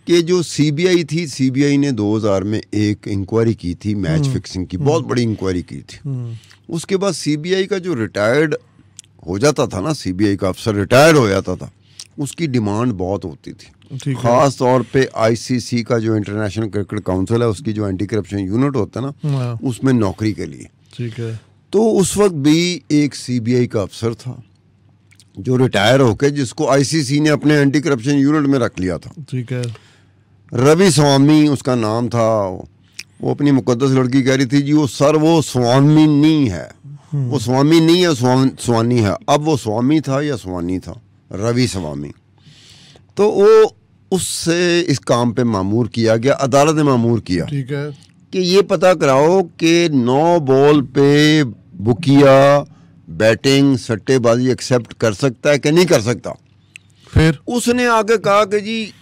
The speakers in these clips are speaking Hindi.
कि जो सीबीआई थी, सीबीआई ने 2000 में एक इंक्वायरी की थी मैच फिक्सिंग की, बहुत बड़ी इंक्वायरी की थी। उसके बाद सीबीआई का जो रिटायर्ड हो जाता था ना, सीबीआई का अफसर रिटायर हो जाता था, उसकी डिमांड बहुत होती थी। खास तौर पे आईसीसी का जो इंटरनेशनल क्रिकेट काउंसिल है, उसकी जो एंटी करप्शन यूनिट होता है ना, उसमें नौकरी के लिए। ठीक है। तो उस वक्त भी एक सीबीआई का अफसर था जो रिटायर होके, जिसको आईसीसी ने अपने एंटी करप्शन यूनिट में रख लिया था। ठीक है। रवि स्वामी उसका नाम था। वो अपनी मुकद्दस लड़की कह रही थी जी वो स्वामी नहीं है, वो स्वामी नहीं है, स्वानी है। अब वो स्वामी था या स्वानी था, रवि स्वामी। तो वो उससे इस काम पे मामूर किया गया, अदालत ने मामूर किया। ठीक है। कि ये पता कराओ कि 9 बॉल पे बुकिया बैटिंग सट्टेबाजी एक्सेप्ट कर सकता है कि नहीं कर सकता। फिर उसने आगे कहा कि जी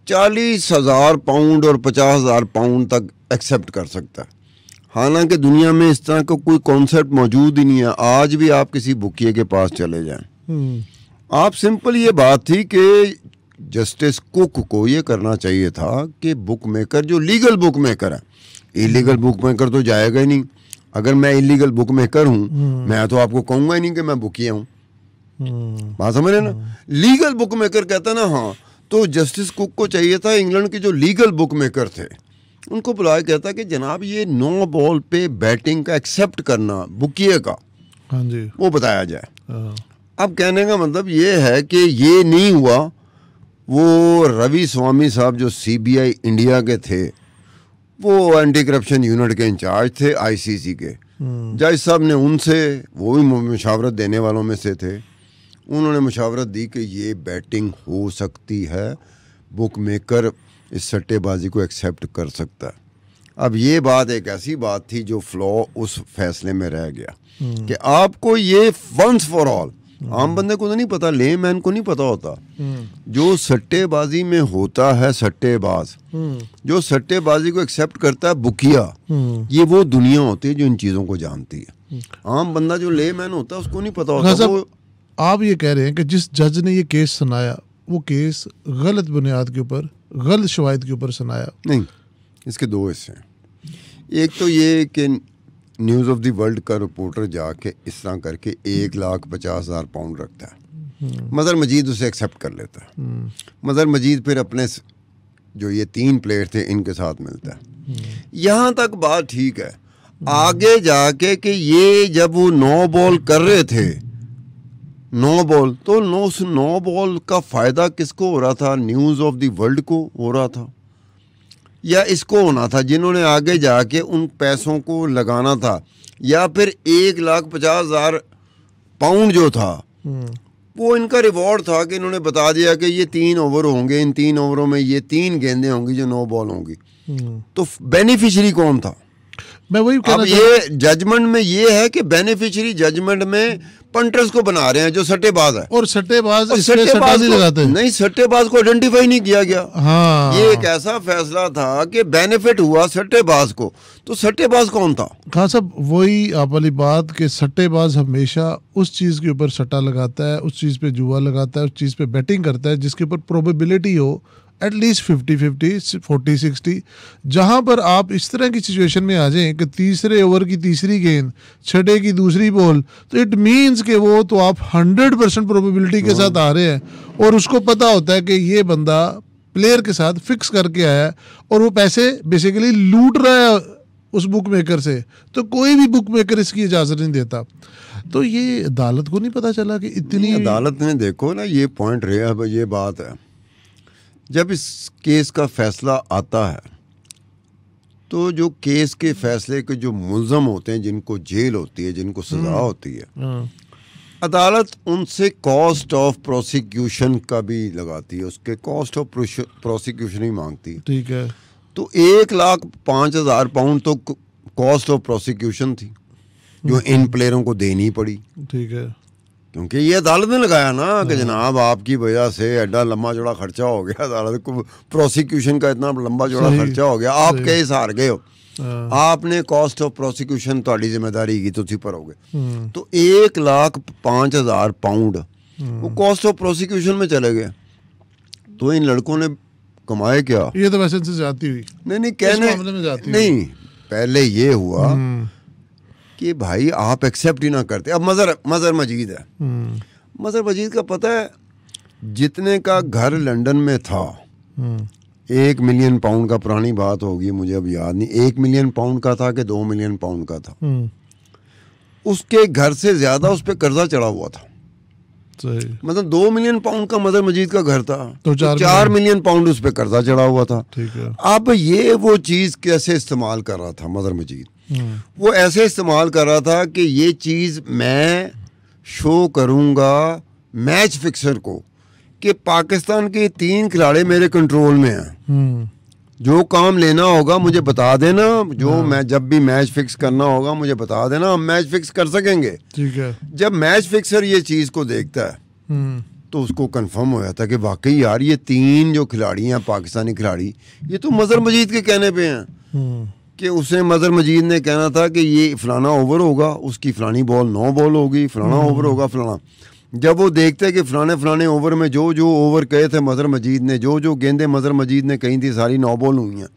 40,000 पाउंड और 50,000 पाउंड तक एक्सेप्ट कर सकता है। हालांकि दुनिया में इस तरह का कोई कॉन्सेप्ट मौजूद ही नहीं है। आज भी आप किसी बुकिए के पास चले जाएं, आप सिंपल ये बात थी कि जस्टिस कुक को ये करना चाहिए था कि बुक मेकर जो लीगल बुक मेकर है, इलीगल बुक मेकर तो जाएगा ही नहीं। अगर मैं इलीगल बुक मेकर हूँ, मैं तो आपको कहूँगा ही नहीं कि मैं बुकिया हूँ। बात समझ रहे ना। लीगल बुक मेकर कहता ना, हाँ, तो जस्टिस कुक को चाहिए था, इंग्लैंड के जो लीगल बुक मेकर थे उनको बुलाया, कहता कि जनाब ये 9 बॉल पे बैटिंग का एक्सेप्ट करना बुकिए का, हाँ जी, वो बताया जाए। अब कहने का मतलब ये है कि ये नहीं हुआ। वो रवि स्वामी साहब जो सीबीआई इंडिया के थे, वो एंटी करप्शन यूनिट के इंचार्ज थे आईसीसी के। जज साहब ने उनसे, वो भी मुशावरत देने वालों में से थे, उन्होंने मुशावरत दी कि ये बैटिंग हो सकती है, बुक मेकर इस सट्टेबाजी को एक्सेप्ट कर सकता है। अब ये बात एक ऐसी बात थी जो फ्लॉ उस फैसले में रह गया कि आपको ये वंस फॉर ऑल, आम बंदे को तो नहीं पता, ले मैन को नहीं पता होता, जो सट्टेबाजी में होता है सट्टेबाज, जो सट्टेबाजी को एक्सेप्ट करता है बुकिया, ये वो दुनिया होती है जो इन चीज़ों को जानती है। आम बंदा जो ले मैन होता है उसको नहीं पता होता। वो आप ये कह रहे हैं कि जिस जज ने ये केस सुनाया वो केस गलत बुनियाद के ऊपर, गलत शवाहिद के ऊपर सुनाया? नहीं, इसके दो हिस्से हैं। एक तो ये कि न्यूज़ ऑफ द वर्ल्ड का रिपोर्टर जाके इस तरह करके 1,50,000 पाउंड रखता है, मज़हर मजीद उसे एक्सेप्ट कर लेता है। मज़हर मजीद फिर अपने जो ये 3 प्लेयर थे इनके साथ मिलता है। यहाँ तक बात ठीक है। आगे जाके कि ये जब वो 9 बॉल कर रहे थे, 9 बॉल, तो 9 बॉल का फ़ायदा किसको हो रहा था? न्यूज़ ऑफ द वर्ल्ड को हो रहा था या इसको होना था जिन्होंने आगे जाके उन पैसों को लगाना था, या फिर 1,50,000 पाउंड जो था वो इनका रिवॉर्ड था कि इन्होंने बता दिया कि ये 3 ओवर होंगे, इन 3 ओवरों में ये 3 गेंदें होंगी जो 9 बॉल होंगी। तो बेनिफिशियरी कौन था? मैं वही अब ये जजमेंट में ये है कि बेनिफिशियरी जजमेंट में पंटर्स को बना रहे हैं जो सट्टेबाज है, और सट्टेबाज नहीं लगाते नहीं, सट्टेबाज को आइडेंटिफाई नहीं किया गया। हाँ, ये एक ऐसा फैसला था कि बेनिफिट हुआ सट्टेबाज को, तो सट्टेबाज कौन था? खान साहब वही आप वाली बात कि सट्टेबाज हमेशा उस चीज़ के ऊपर सट्टा लगाता है, उस चीज़ पे जुआ लगाता है, उस चीज़ पे बैटिंग करता है जिसके ऊपर प्रोबेबिलिटी हो एटलीस्ट 50-50, 40-60। जहाँ पर आप इस तरह की सिचुएशन में आ जाएं कि तीसरे ओवर की तीसरी गेंद, छठे की दूसरी बॉल, तो इट मीन्स कि वो तो आप 100% प्रोबेबिलिटी के साथ आ रहे हैं, और उसको पता होता है कि ये बंदा प्लेयर के साथ फिक्स करके आया है और वो पैसे बेसिकली लूट रहा है उस बुक मेकर से, तो कोई भी बुक मेकर इसकी इजाज़त नहीं देता। तो ये अदालत को नहीं पता चला कि इतनी, अदालत ने देखो ना, ये पॉइंट रहे। अब ये बात है, जब इस केस का फैसला आता है तो जो केस के फैसले के जो मुल्ज़म होते हैं, जिनको जेल होती है, जिनको सज़ा होती है, अदालत उनसे कॉस्ट ऑफ प्रोसिक्यूशन का भी लगाती है, उसके कॉस्ट ऑफ प्रोसिक्यूशन ही मांगती है। ठीक है। तो 1,05,000 पाउंड तो कॉस्ट ऑफ प्रोसिक्यूशन थी जो इन प्लेयरों को देनी पड़ी। ठीक है। क्योंकि ये अदालत ने लगाया ना कि जनाब आपकी वजह से एडा लंबा चौड़ा खर्चा हो गया, अदालत को प्रोसिक्यूशन का इतना लंबा चौड़ा खर्चा हो गया, आप केस हार गए हो, आपने कॉस्ट ऑफ प्रोसिक्यूशन ਤੁਹਾਡੀ ਜ਼ਿੰਮੇਵਾਰੀ की ਤੁਸੀਂ भरोगे। तो 1,05,000 पाउंड वो कॉस्ट ऑफ प्रोसिक्यूशन में चले गए। तो इन लड़कों ने कमाए क्या? ये तो वैसे से जाती हुई नहीं कहने मामले में जाती नहीं, पहले ये हुआ कि भाई आप एक्सेप्ट ही ना करते। अब मजहर मजीद है, मजहर मजीद का पता है जितने का घर लंदन में था, 1 मिलियन पाउंड का, पुरानी बात होगी मुझे अब याद नहीं, 1 मिलियन पाउंड का था कि 2 मिलियन पाउंड का था, उसके घर से ज्यादा उस पर कर्जा चढ़ा हुआ था। सही। मतलब 2 मिलियन पाउंड का मदर मजीद का घर था तो 4 मिलियन पाउंड उस पर कर्जा चढ़ा हुआ था। ठीक है। अब ये वो चीज़ कैसे इस्तेमाल कर रहा था मदर मजीद, वो ऐसे इस्तेमाल कर रहा था कि ये चीज़ मैं शो करूँगा मैच फिक्सर को कि पाकिस्तान के 3 खिलाड़ी मेरे कंट्रोल में हैं, जो काम लेना होगा मुझे बता देना, जो मैं जब भी मैच फिक्स करना होगा मुझे बता देना, हम मैच फिक्स कर सकेंगे। ठीक है। जब मैच फिक्सर ये चीज़ को देखता है तो उसको कंफर्म हो जाता है कि वाकई यार ये 3 जो खिलाड़ी हैं पाकिस्तानी खिलाड़ी, ये तो मजहर मजीद के कहने पे हैं कि उसे मजहर मजीद ने कहना था कि ये फलाना ओवर होगा, उसकी फलानी बॉल 9 बॉल होगी, फलाना ओवर होगा फलाना। जब वो देखते कि फलाने ओवर में जो ओवर कहे थे मजहर मजीद ने, जो गेंदें मजहर मजीद ने कही थी सारी 9 बॉल हुई हैं,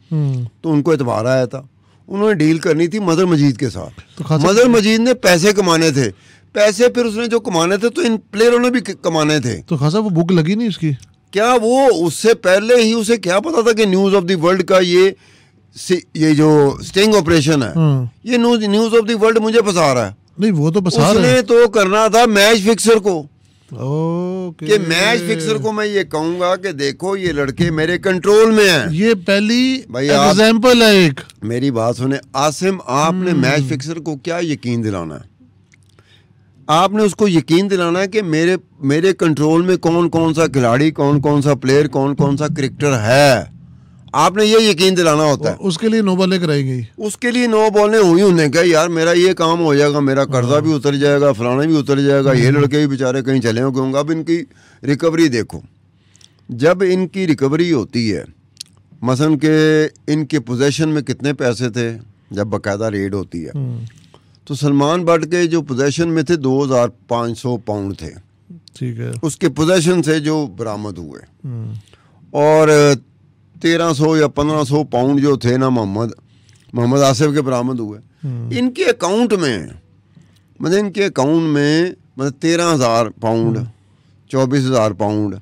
तो उनको एतबार आया था। उन्होंने डील करनी थी मजहर मजीद के साथ। तो मजहर मजीद ने पैसे कमाने थे, पैसे फिर उसने जो कमाने थे तो इन प्लेयरों ने भी कमाने थे। तो खासा वो बुक लगी नहीं उसकी? क्या वो उससे पहले ही उसे क्या पता था कि न्यूज़ ऑफ द वर्ल्ड का ये जो स्टिंग ऑपरेशन है, ये न्यूज़ ऑफ द वर्ल्ड मुझे फंसा रहा है? नहीं, वो तो बसा रहा है। उसने तो करना था मैच फिक्सर को, ओके, कि मैच फिक्सर को मैं ये कहूंगा कि देखो ये लड़के मेरे कंट्रोल में हैं। ये पहली भाई एग्जांपल है एक। मेरी बात सुने आसिम, आपने मैच फिक्सर को क्या यकीन दिलाना है? आपने उसको यकीन दिलाना है कि मेरे कंट्रोल में कौन कौन सा खिलाड़ी, कौन कौन सा प्लेयर, कौन कौन सा क्रिकेटर है। आपने ये यकीन दिलाना होता है। उसके लिए 9 बॉलें कराई गई, उसके लिए 9 बॉलें हुई। उन्हें कहा यार मेरा ये काम हो जाएगा, मेरा कर्जा भी उतर जाएगा, फलाना भी उतर जाएगा, ये लड़के भी बेचारे कहीं चले होंगे। अब इनकी रिकवरी देखो, जब इनकी रिकवरी होती है, मसलन के इनके पोजेशन में कितने पैसे थे जब बाकायदा रेड होती है, तो सलमान बट के जो पोजेशन में थे 2500 पाउंड थे। ठीक है। उसके पोजेशन से जो बरामद हुए, और 1300 या 1500 पाउंड जो थे ना मोहम्मद आसिफ के बरामद हुए। इनके अकाउंट में मतलब 13,000 पाउंड, 24,000 पाउंड,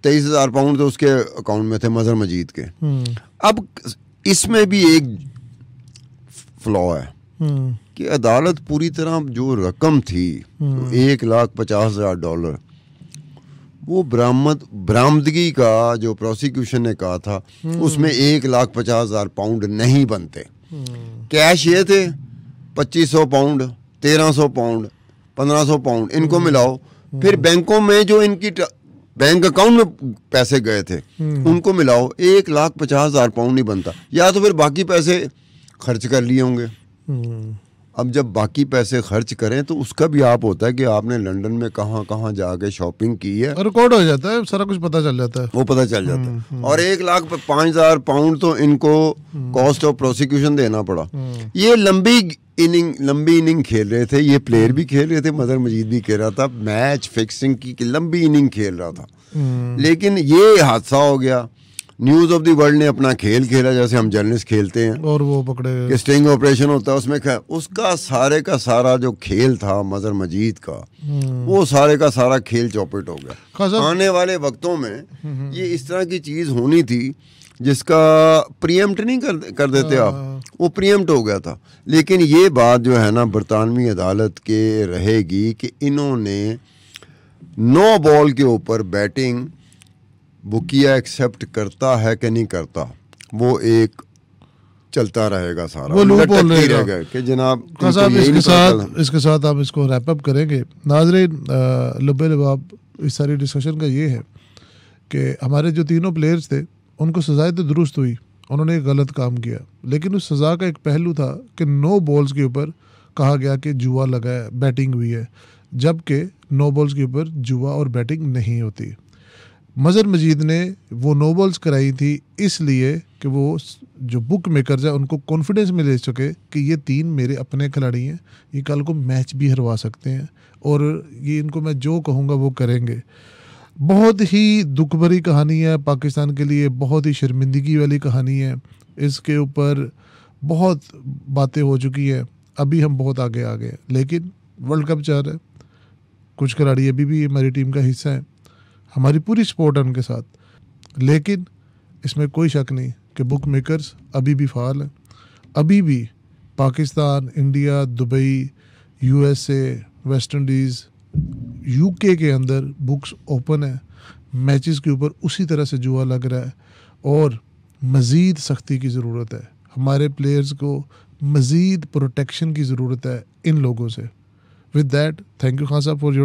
23,000 पाउंड तो उसके अकाउंट में थे मजहर मजीद के। अब इसमें भी एक फ्लॉ है कि अदालत पूरी तरह जो रकम थी $1,50,000 वो बरामदगी का जो प्रोसिक्यूशन ने कहा था उसमें 1,50,000 पाउंड नहीं बनते। कैश ये थे 2500 पाउंड, 1300 पाउंड, 1500 पाउंड, इनको मिलाओ, फिर बैंकों में जो इनकी बैंक अकाउंट में पैसे गए थे उनको मिलाओ, 1,50,000 पाउंड नहीं बनता। या तो फिर बाकी पैसे खर्च कर लिए होंगे। अब जब बाकी पैसे खर्च करें तो उसका भी आप होता है कि आपने लंदन में कहाँ कहाँ जाके शॉपिंग की है, रिकॉर्ड हो जाता है, सारा कुछ पता चल जाता है, वो पता चल जाता है। और 1,05,000 पाउंड तो इनको कॉस्ट ऑफ प्रोसिक्यूशन देना पड़ा। ये लंबी इनिंग खेल रहे थे, ये प्लेयर भी खेल रहे थे, मजहर मजीद भी खेल रहा था, मैच फिक्सिंग की लंबी इनिंग खेल रहा था। लेकिन ये हादसा हो गया। न्यूज़ ऑफ द वर्ल्ड ने अपना खेल खेला जैसे हम जर्नलिस्ट खेलते हैं, और वो पकड़े कि स्टिंग ऑपरेशन होता है उसमें उसका सारे का सारा जो खेल था मजहर मजीद का, वो सारे का सारा खेल चौपट हो गया। आने वाले वक्तों में ये इस तरह की चीज़ होनी थी जिसका प्रीएम्प्ट नहीं कर देते आप, वो प्रीएम्प्ट हो गया था। लेकिन ये बात जो है ना बरतानवी अदालत के रहेगी कि इन्होंने 9 बॉल के ऊपर बैटिंग बुकिया एक्सेप्ट करता है कि नहीं करता, वो एक चलता रहेगा, सारा वो लूप होल रहेगा कि जनाब इसके साथ आप इसको रैप अप करेंगे। नाज़रीन, लब्बे लबाब इस सारी डिस्कशन का ये है कि हमारे जो तीनों प्लेयर्स थे उनको सज़ाएं तो दुरुस्त हुई, उन्होंने एक गलत काम किया, लेकिन उस सज़ा का एक पहलू था कि 9 बॉल्स के ऊपर कहा गया कि जुआ लगा है, बैटिंग हुई है, जबकि 9 बॉल्स के ऊपर जुआ और बैटिंग नहीं होती। मजहर मजीद ने वो 9 बॉल्स कराई थी इसलिए कि वो जो बुक मेकर्स हैं उनको कॉन्फिडेंस में ले सके कि ये 3 मेरे अपने खिलाड़ी हैं, ये कल को मैच भी हरवा सकते हैं और ये इनको मैं जो कहूँगा वो करेंगे। बहुत ही दुख भरी कहानी है पाकिस्तान के लिए, बहुत ही शर्मिंदगी वाली कहानी है। इसके ऊपर बहुत बातें हो चुकी हैं, अभी हम बहुत आगे आ गए, लेकिन वर्ल्ड कप चल रहा है, कुछ खिलाड़ी अभी भी हमारी टीम का हिस्सा है, हमारी पूरी सपोर्ट है उनके साथ। लेकिन इसमें कोई शक नहीं कि बुक मेकर्स अभी भी फाल हैं, अभी भी Pakistan, India, Dubai, USA, West Indies, UK के अंदर बुक्स ओपन है, मैचेस के ऊपर उसी तरह से जुआ लग रहा है और मज़ीद सख्ती की ज़रूरत है। हमारे प्लेयर्स को मज़ीद प्रोटेक्शन की ज़रूरत है इन लोगों से। With that, thank you Khan साहब फॉर योर